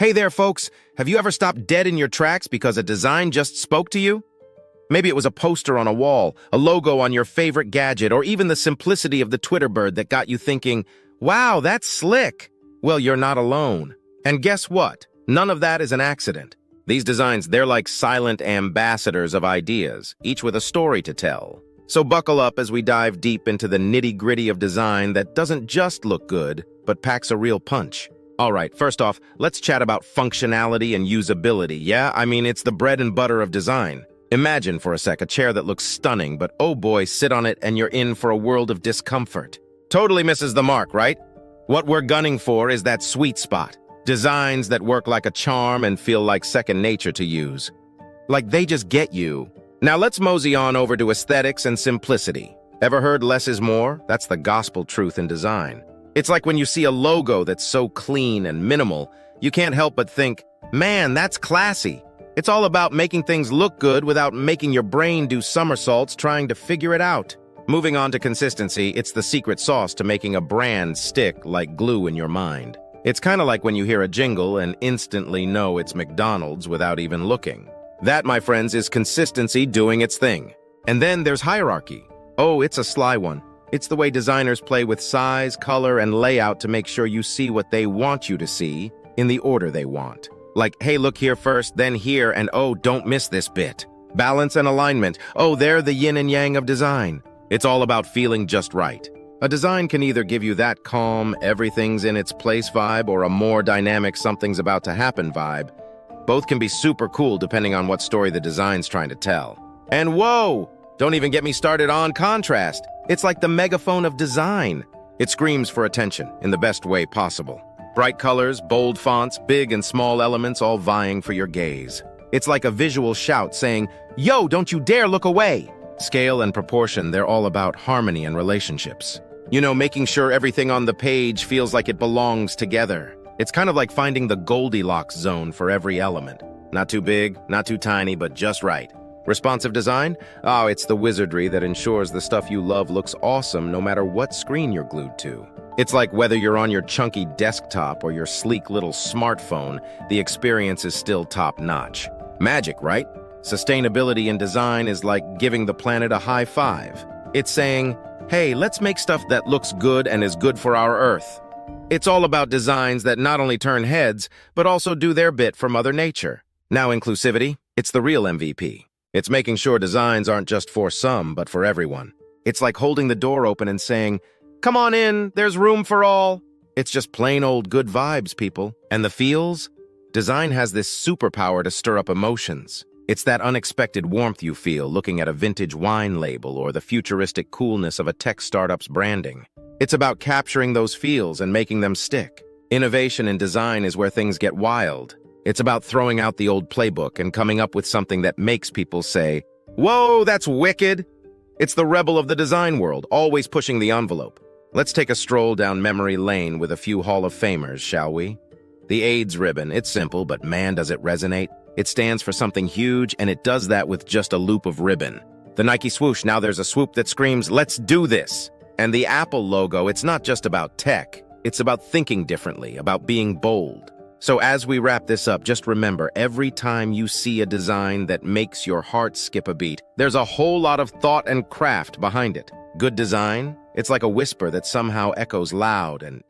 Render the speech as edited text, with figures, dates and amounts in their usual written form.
Hey there, folks. Have you ever stopped dead in your tracks because a design just spoke to you? Maybe it was a poster on a wall, a logo on your favorite gadget, or even the simplicity of the Twitter bird that got you thinking, wow, that's slick. Well, you're not alone. And guess what? None of that is an accident. These designs, they're like silent ambassadors of ideas, each with a story to tell. So buckle up as we dive deep into the nitty-gritty of design that doesn't just look good, but packs a real punch. All right, first off, let's chat about functionality and usability. Yeah, I mean, it's the bread and butter of design. Imagine for a sec a chair that looks stunning, but oh boy, sit on it and you're in for a world of discomfort. Totally misses the mark, right? What we're gunning for is that sweet spot. Designs that work like a charm and feel like second nature to use. Like they just get you. Now let's mosey on over to aesthetics and simplicity. Ever heard less is more? That's the gospel truth in design. It's like when you see a logo that's so clean and minimal, you can't help but think, man, that's classy. It's all about making things look good without making your brain do somersaults trying to figure it out. Moving on to consistency, it's the secret sauce to making a brand stick like glue in your mind. It's kind of like when you hear a jingle and instantly know it's McDonald's without even looking. That, my friends, is consistency doing its thing. And then there's hierarchy. Oh, it's a sly one. It's the way designers play with size, color, and layout to make sure you see what they want you to see in the order they want. Like, hey, look here first, then here, and oh, don't miss this bit. Balance and alignment. Oh, they're the yin and yang of design. It's all about feeling just right. A design can either give you that calm, everything's in its place vibe or a more dynamic something's about to happen vibe. Both can be super cool depending on what story the design's trying to tell. And whoa! Don't even get me started on contrast. It's like the megaphone of design. It screams for attention in the best way possible. Bright colors, bold fonts, big and small elements all vying for your gaze. It's like a visual shout saying, yo, don't you dare look away! Scale and proportion, they're all about harmony and relationships. You know, making sure everything on the page feels like it belongs together. It's kind of like finding the Goldilocks zone for every element. Not too big, not too tiny, but just right. Responsive design? Oh, it's the wizardry that ensures the stuff you love looks awesome no matter what screen you're glued to. It's like whether you're on your chunky desktop or your sleek little smartphone, the experience is still top-notch. Magic, right? Sustainability in design is like giving the planet a high five. It's saying, hey, let's make stuff that looks good and is good for our Earth. It's all about designs that not only turn heads, but also do their bit for Mother Nature. Now inclusivity, it's the real MVP. It's making sure designs aren't just for some, but for everyone. It's like holding the door open and saying, come on in, there's room for all. It's just plain old good vibes, people. And the feels? Design has this superpower to stir up emotions. It's that unexpected warmth you feel looking at a vintage wine label or the futuristic coolness of a tech startup's branding. It's about capturing those feels and making them stick. Innovation in design is where things get wild. It's about throwing out the old playbook and coming up with something that makes people say, whoa, that's wicked. It's the rebel of the design world, always pushing the envelope. Let's take a stroll down memory lane with a few Hall of Famers, shall we? The AIDS ribbon, it's simple, but man, does it resonate. It stands for something huge, and it does that with just a loop of ribbon. The Nike swoosh, now there's a swoop that screams, let's do this. And the Apple logo, it's not just about tech. It's about thinking differently, about being bold. So as we wrap this up, just remember, every time you see a design that makes your heart skip a beat, there's a whole lot of thought and craft behind it. Good design, it's like a whisper that somehow echoes loud and